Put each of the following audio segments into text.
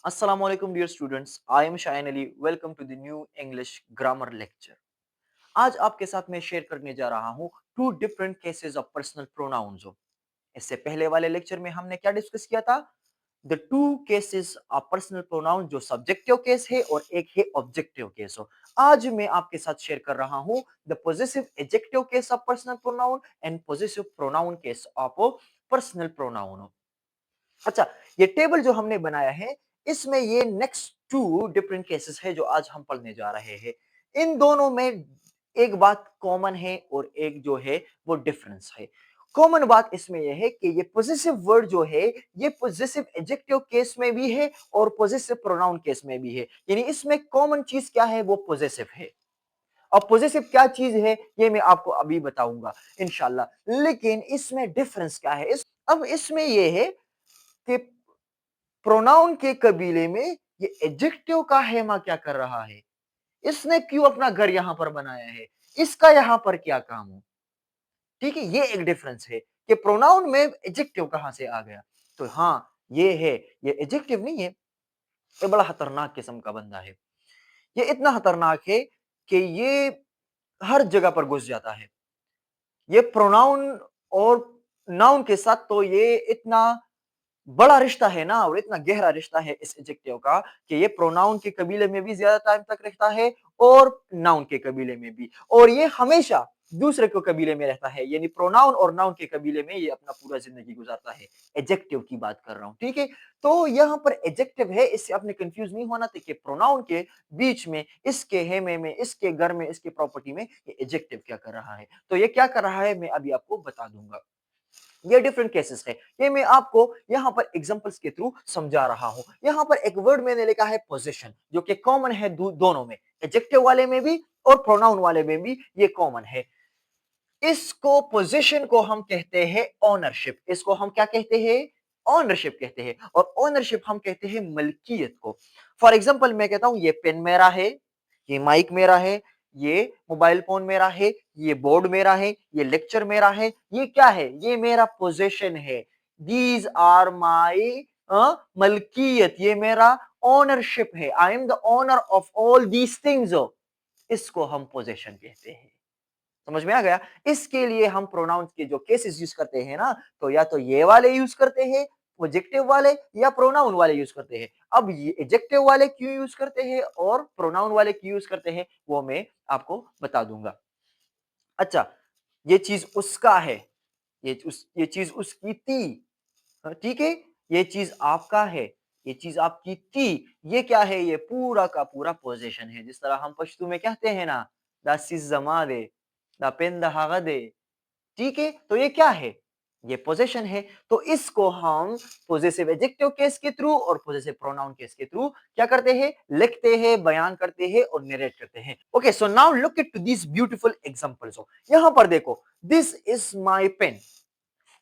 Assalamu alaikum dear students. I am Shayan Ali. Welcome to the new English grammar lecture. आज आपके साथ मैं share करने जा रहा हूँ two different cases of personal pronouns. इससे पहले वाले लेक्चर में हमने क्या डिस्कस किया था? The two cases of personal pronoun, जो सब्जेक्टिव केस है और एक है ऑब्जेक्टिव केस हो। आज मैं आपके साथ शेयर कर रहा हूँ the positive adjective case of personal pronoun and positive pronoun case of personal pronoun. अच्छा, ये टेबल जो हमने बनाया है, इसमें ये नेक्स्ट टू डिफरेंट केसेस है जो आज हम पढ़ने जा रहे हैं। इन दोनों में एक बात कॉमन है और एक जो है वो डिफरेंस है। कॉमन बात इसमें यह है कि ये पॉजिटिव वर्ड जो है, ये पॉजिटिव एडजेक्टिव केस में भी है और पॉजिटिव प्रोनाउन केस में भी है। यानी इसमें कॉमन चीज क्या है, वो पॉजिटिव है। अब पॉजिटिव क्या चीज है, ये मैं आपको अभी बताऊंगा इंशाल्लाह। लेकिन इसमें डिफरेंस क्या है? अब इसमें यह है कि प्रोनाउन के कबीले में ये एडजेक्टिव का हेमा क्या कर रहा है, इसने क्यों अपना घर यहां पर बनाया है, इसका यहां पर क्या काम हो। ठीक है, ये एक डिफरेंस है कि प्रोनाउन में एडजेक्टिव कहां से आ गया। तो हाँ, ये है, ये एडजेक्टिव नहीं है, ये बड़ा खतरनाक किस्म का बंदा है। ये इतना खतरनाक है कि ये हर जगह पर घुस जाता है। ये प्रोनाउन और नाउन के साथ तो ये इतना बड़ा रिश्ता है ना, और इतना गहरा रिश्ता है इस एडजेक्टिव का कि ये प्रोनाउन के कबीले में भी ज्यादा टाइम तक रहता है और नाउन के कबीले में भी, और ये हमेशा दूसरे को कबीले में रहता है। यानी प्रोनाउन और नाउन के कबीले में ये अपना पूरा जिंदगी गुजारता है। एडजेक्टिव की बात कर रहा हूं, ठीक है। तो यहाँ पर एडजेक्टिव है, इससे आपने कंफ्यूज नहीं होना था कि प्रोनाउन के बीच में, इसके हेमे में, इसके घर में, इसके प्रॉपर्टी में ये एडजेक्टिव क्या कर रहा है। तो ये क्या कर रहा है मैं अभी आपको बता दूंगा। ये डिफरेंट केसेस है, ये मैं आपको यहां पर एग्जांपल्स के थ्रू समझा रहा हूं। यहां पर एक वर्ड मैंने लिखा है पोजीशन, जो कि कॉमन है दोनों में, एडजेक्टिव वाले में भी और प्रोनाउन वाले में भी ये कॉमन है। इसको पोजीशन को हम कहते हैं ओनरशिप। इसको हम क्या कहते हैं? ओनरशिप कहते हैं। और ओनरशिप हम कहते हैं मलकियत को। फॉर एग्जांपल मैं कहता हूं ये पेन मेरा है, ये माइक मेरा है, ये मोबाइल फोन मेरा है, ये बोर्ड मेरा है, ये लेक्चर मेरा है। ये क्या है? ये मेरा पोजीशन है। दीज आर माई मलकियत, ये मेरा ओनरशिप है। I am the owner of all these things. इसको हम पोजीशन कहते हैं। समझ में आ गया? इसके लिए हम प्रोनाउंस के जो केसेस यूज करते हैं ना, तो या तो ये वाले यूज करते हैं एडजेक्टिव वाले, या प्रोनाउन वाले यूज करते हैं। अब ये एडजेक्टिव वाले क्यों यूज करते हैं और प्रोनाउन वाले क्यों यूज करते हैं, वो मैं आपको बता दूंगा। अच्छा, ये चीज उसका है, ये चीज उसकी थी, ठीक है। ये चीज आपका है, ये चीज आपकी थी। ये क्या है? ये पूरा का पूरा पोजीशन है। जिस तरह हम पश्तो में कहते हैं ना, दा सिज जमा दे, दा पेन दा हागा दे। ठीक है, तो ये क्या है? ये पोजीशन है। तो इसको हम पोजेसिव एडजेक्टिव केस के थ्रू और पोजेसिव प्रोनाउन केस के थ्रू क्या करते हैं? लिखते हैं, बयान करते हैं और नरेट करते हैं। Okay, so now look at this beautiful examples. यहां पर देखो, दिस इज माय पेन,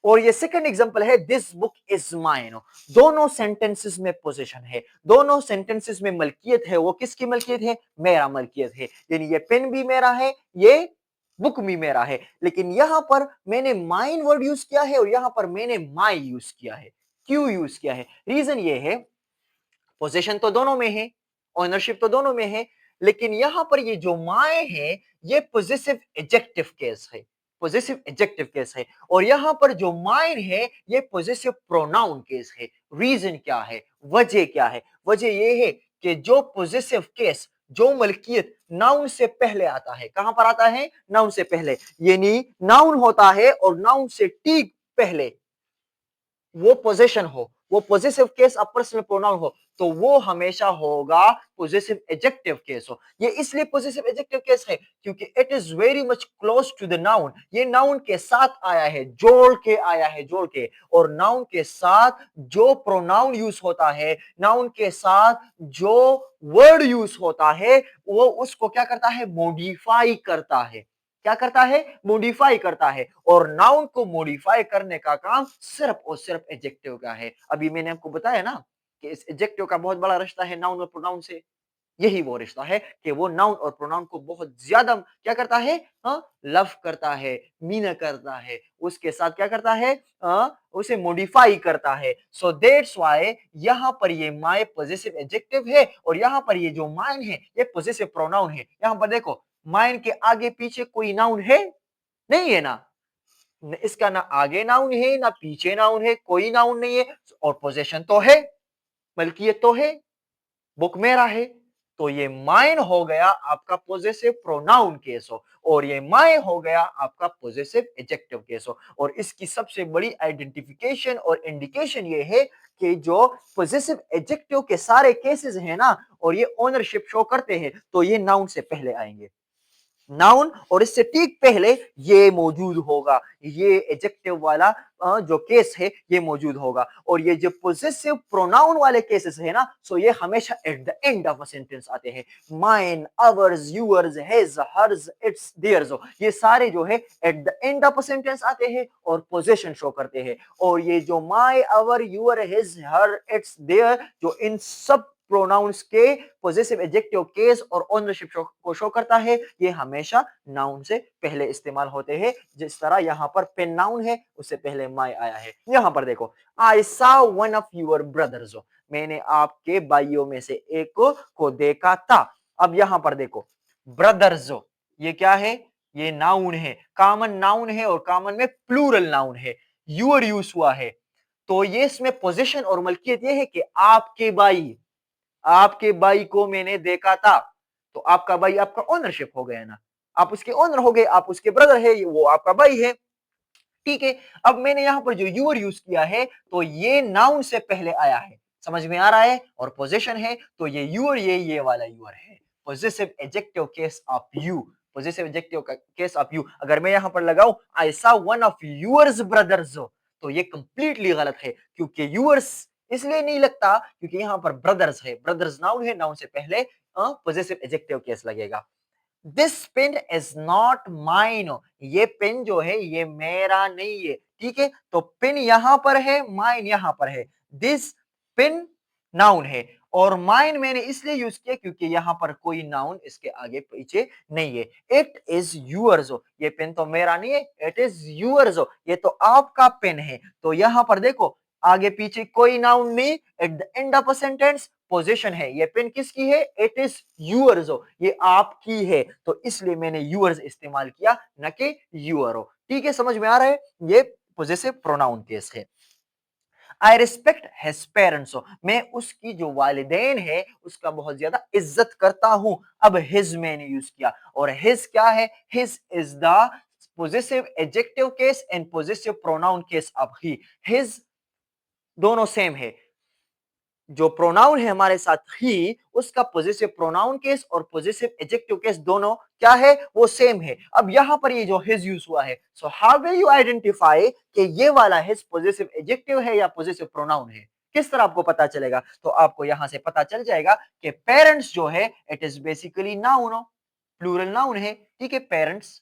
और ये सेकंड एग्जांपल है दिस बुक इज माइन। दोनों सेंटेंसेस में पोजीशन है, दोनों सेंटेंसेस में मलकियत है। वो किसकी मलकियत है? मेरा मलकियत है। यानी ये पेन भी मेरा है, ये बुक भी मेरा है। लेकिन यहां पर मैंने माइन वर्ड यूज किया है और यहां पर मैंने माई यूज किया है। क्यों यूज किया है? रीजन ये है, पोजीशन तो दोनों में है, ओनरशिप तो दोनों में है, लेकिन यहां पर ये जो माए है, ये पॉजिटिव एडजेक्टिव केस है, पॉजिटिव एडजेक्टिव केस है। और यहां पर जो माइन है, ये पॉजिटिव प्रोनाउन केस है। रीजन क्या है, वजह क्या है? वजह ये है कि जो पॉजिटिव केस, जो मलकियत नाउन से पहले आता है, कहां पर आता है? नाउन से पहले। यानी नाउन होता है और नाउन से ठीक पहले वो पोजीशन हो, वो पॉजिटिव केस अब पर्सनल प्रोनाउन हो, तो वो हमेशा होगा पॉजिटिव एडजेक्टिव केस हो। ये इसलिए पॉजिटिव एडजेक्टिव केस है क्योंकि it is very much close to the noun. ये नाउन के साथ आया है, जोड़ के आया है, जोड़ के। और नाउन के साथ जो प्रोनाउन यूज होता है, नाउन के साथ जो वर्ड यूज होता है, वो उसको क्या करता है? मॉडिफाई करता है। क्या करता है? मॉडिफाई करता है। और नाउन को मॉडिफाई करने का काम सिर्फ और सिर्फ एडजेक्टिव का है। अभी मैंने आपको बताया ना कि इस एडजेक्टिव का बहुत बड़ा रिश्ता है नाउन और प्रोनाउन से। यही वो रिश्ता है कि वो नाउन और प्रोनाउन को बहुत ज्यादा क्या करता है, लव करता है, मीन करता है, उसके साथ क्या करता है, उसे मॉडिफाई करता है। सो दैट्स व्हाई यहाँ पर ये माय पॉजिटिव एडजेक्टिव है और यहाँ पर ये जो माइन है ये पॉजिटिव प्रोनाउन है। यहाँ पर देखो माइन के आगे पीछे कोई नाउन है नहीं है ना, इसका ना आगे नाउन है ना पीछे नाउन है, कोई नाउन नहीं है और पोजेशन तो है, मलकियत तो है, बुक मेरा है। तो ये माइन हो गया आपका पोजेसिव प्रोनाउन केस हो और ये माय हो गया आपका पोजेसिव एडजेक्टिव केस हो। और इसकी सबसे बड़ी आइडेंटिफिकेशन और इंडिकेशन ये है कि जो पोजेसिव एडजेक्टिव के सारे केसेस हैं ना और ये ओनरशिप शो करते हैं तो ये नाउन से पहले आएंगे, नाउन और इससे ठीक पहले ये मौजूद होगा, ये एडजेक्टिव वाला जो केस है ये मौजूद होगा। और ये जो पोजेसिव प्रोनाउन वाले केसेस है ना, सो ये हमेशा at the end of a sentence आते हैं। Mine, ours, yours, his, hers, its, theirs, ये सारे जो है at the end of a sentence आते हैं और पोजेशन शो करते हैं। और ये जो my, our, your, his, her, its, their, जो इन सब प्रोनाउंस के पॉजिटिव एडजेक्टिव केस और ओनरशिप को शो करता है, ये हमेशा नाउन से पहले इस्तेमाल होते हैं। जिस तरह यहाँ पर पेन नाउन है उससे पहले माई आया है। यहाँ पर देखो, आई saw one of your brothers, मैंने आपके भाइयों में से एक को देखा था। अब यहाँ पर देखो ब्रदर्स, ये क्या है, ये नाउन है, कॉमन नाउन है और कॉमन में प्लूरल नाउन है, यूर यूज हुआ है। तो ये इसमें पोजीशन और मलकियत ये है कि आपके भाई, आपके भाई को मैंने देखा था। तो आपका भाई आपका ओनरशिप हो गया ना, आप उसके ओनर हो गए, आप उसके ब्रदर है, वो आपका भाई है। ठीक है, अब मैंने यहां पर जो यूर यूज किया है तो ये नाउन से पहले आया है, समझ में आ रहा है, और पोजीशन है तो ये यूर, ये वाला यूर है, possessive adjective case of you, possessive adjective का केस ऑफ यू। अगर मैं यहां पर लगाऊं I saw one of yours brothers, तो ये कंप्लीटली गलत है, क्योंकि यूर्स इसलिए नहीं लगता क्योंकि यहां पर ब्रदर्स है, ब्रदर्स नाउन है, नाउन से पहले पोजेसिव एडजेक्टिव केस लगेगा। This pen is not mine, ये पेन जो है ये मेरा नहीं है। ठीक है, तो पेन यहां पर है, माइन यहां पर है। दिस पेन नाउन है और माइन मैंने इसलिए यूज किया क्योंकि यहां पर कोई नाउन इसके आगे पीछे नहीं है। इट इज यूअर्स, ये पेन तो मेरा नहीं है, इट इज यूअर्स, ये तो आपका पेन है। तो यहां पर देखो आगे पीछे कोई नाउन नहीं, eight the end of a sentence position है, ये पेन किसकी है, इट इज यूअर्स, ये आपकी है, तो इसलिए मैंने यूअर्स इस्तेमाल किया न कि यूअर। ठीक है, समझ में आ रहा है, ये पोजेसिव प्रोनाउन केस है। आई रिस्पेक्ट हिज पेरेंट्स, मैं उसकी जो वालिदैन है उसका बहुत ज्यादा इज्जत करता हूं। अब हिज मैंने यूज किया और हिज क्या है, his is the possessive adjective case and possessive pronoun case of he. His दोनों सेम है, जो प्रोनाउन है हमारे साथ ही, उसका पॉजिटिव प्रोनाउन केस और पॉजिटिव एडजेक्टिव केस दोनों क्या है, वो सेम है। अब यहां पर ये जो हिज यूज हुआ है, so how will you identify कि ये वाला हिज पॉजिटिव एडजेक्टिव है या पॉजिटिव प्रोनाउन है, किस तरह आपको पता चलेगा, तो आपको यहां से पता चल जाएगा कि पेरेंट्स जो है it is basically noun, plural noun है। ठीक है, पेरेंट्स,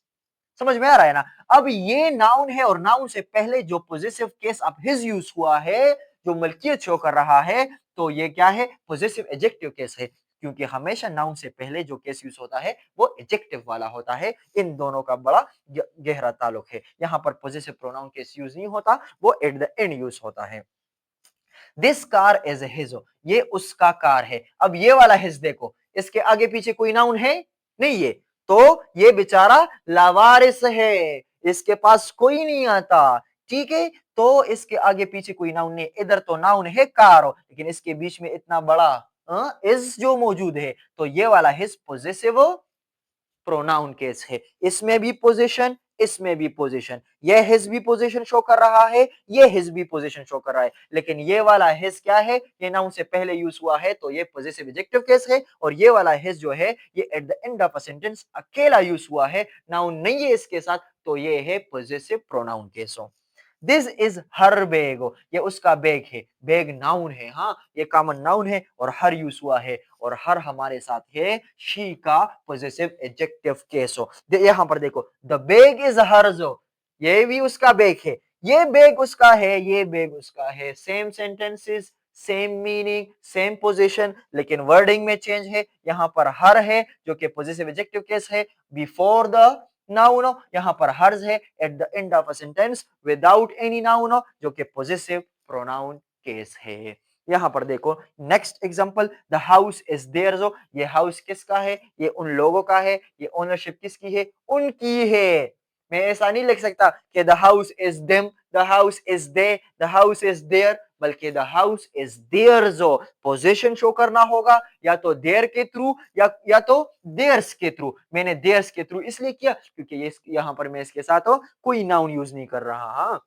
समझ में आ रहा है ना। अब ये नाउन है और नाउन से पहले जो positive case of his use हुआ है, जो मलकियत शो कर रहा है, तो ये क्या है, पॉजिटिव एडजेक्टिव केस है, क्योंकि हमेशा नाउन से पहले जो केस यूज होता है वो एडजेक्टिव वाला होता है। इन दोनों का बड़ा गहरा ताल्लुक है। यहाँ पर पॉजिटिव प्रोनाउन केस यूज नहीं होता, वो एट द एंड यूज होता है। दिस कार इज हिज, ये उसका कार है। अब ये वाला हिज देखो, इसके आगे पीछे कोई नाउन है नहीं है, तो ये बेचारा लावारिस है, इसके पास कोई नहीं आता। ठीक है, तो इसके आगे पीछे कोई नाउन नहीं, इधर तो नाउन है कार, लेकिन इसके बीच में इतना बड़ा इज जो मौजूद है, तो ये वाला हिज पॉजिटिव प्रोनाउन केस है। इसमें भी पोजीशन, इसमें भी पोजीशन, ये हिज भी पोजीशन शो कर रहा है, ये हिज भी पोजीशन शो कर रहा है, लेकिन ये वाला हिज क्या है, ये नाउन से पहले यूज हुआ है तो ये पॉजिटिव एडजेक्टिव केस है, और ये वाला हिज जो है ये at the end of a sentence अकेला यूज हुआ है, नाउन नहीं है इसके साथ, तो ये है positive pronoun case. This is her bag, ये उसका बैग है, बैग नाउन है, हाँ ये कॉमन नाउन है और हर यूज हुआ है, और हर हमारे साथ है शी का पॉजिटिव एडजेक्टिव केस हो। यहां पर देखो द बैग इज हर्स, ये भी उसका बैग है, ये बैग उसका है, ये बैग उसका है, same sentences, same meaning, same position, लेकिन वर्डिंग में चेंज है। यहाँ पर हर है जो कि पॉजिटिव एडजेक्टिव केस है, बिफोर द नाउन। यहाँ पर हर्ज है at the end of a sentence without any noun जो कि पॉजिटिव प्रोनाउन केस है। यहाँ पर देखो next example, the house is theirs. ये हाउस किसका है? ये उन लोगों का है। ये ओनरशिप किसकी है? उनकी है। मैं ऐसा नहीं लिख सकता कि the house is them, the house is they, the house is their, बल्कि द हाउस इज देयर। जो पोजीशन शो करना होगा या तो देयर के थ्रू या तो देयर्स के थ्रू। मैंने देयर्स के थ्रू इसलिए किया क्योंकि ये यहाँ पर मैं इसके साथ कोई नाउन यूज नहीं कर रहा। हाँ,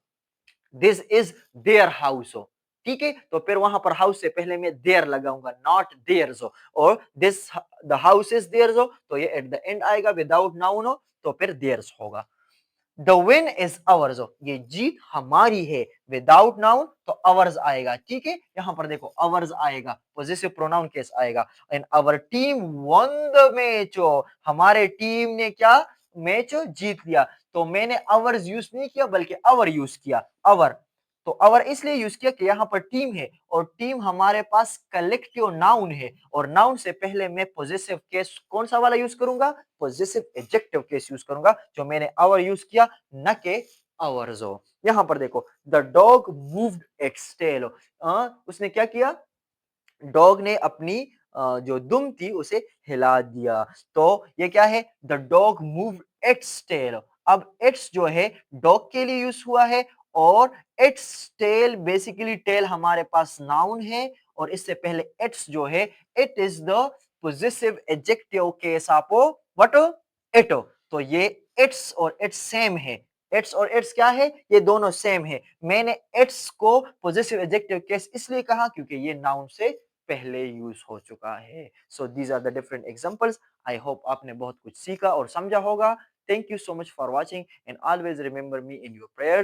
दिस इज देयर हाउस हो, ठीक है। तो फिर वहां पर हाउस से पहले मैं देयर लगाऊंगा, नॉट देयर्स हो। और this the house is theirs हो तो ये एट द एंड आएगा विदाउट नाउन हो तो फिर देयर्स होगा। द विन इज अवर्स, ये जीत हमारी है, विदाउट नाउन तो अवर्स आएगा, ठीक है। यहां पर देखो अवर्स आएगा, पॉजिटिव प्रोनाउन केस आएगा। And our team won the match, हमारे टीम ने क्या मैच जीत लिया। तो मैंने अवर्स यूज नहीं किया बल्कि अवर यूज किया, अवर। तो अवर इसलिए यूज किया कि यहाँ पर टीम है और टीम हमारे पास कलेक्टिव नाउन है और नाउन से पहले मैं पॉजिटिव केस कौन सा वाला यूज करूंगा? पॉजिटिव एडजेक्टिव केस यूज करूंगा, जो मैंने आवर यूज किया न के आवर्स हो। यहां पर देखो the dog moved its tail, उसने क्या किया? डॉग ने अपनी जो दुम थी उसे हिला दिया। तो ये क्या है? The dog moved its tail. अब इट्स जो है डॉग के लिए यूज हुआ है और इट्स टेल, बेसिकली टेल हमारे पास नाउन है और इससे पहले इट्स जो है it is the possessive adjective case of what? It. तो ये इट्स और इट्स सेम है। इट्स और इट्स क्या है? ये दोनों सेम है। मैंने इट्स को पोजेसिव एडजेक्टिव केस इसलिए कहा क्योंकि ये नाउन से पहले यूज हो चुका है। So these are the different examples. I hope आपने बहुत कुछ सीखा और समझा होगा। Thank you so much for watching and always remember me in your prayers.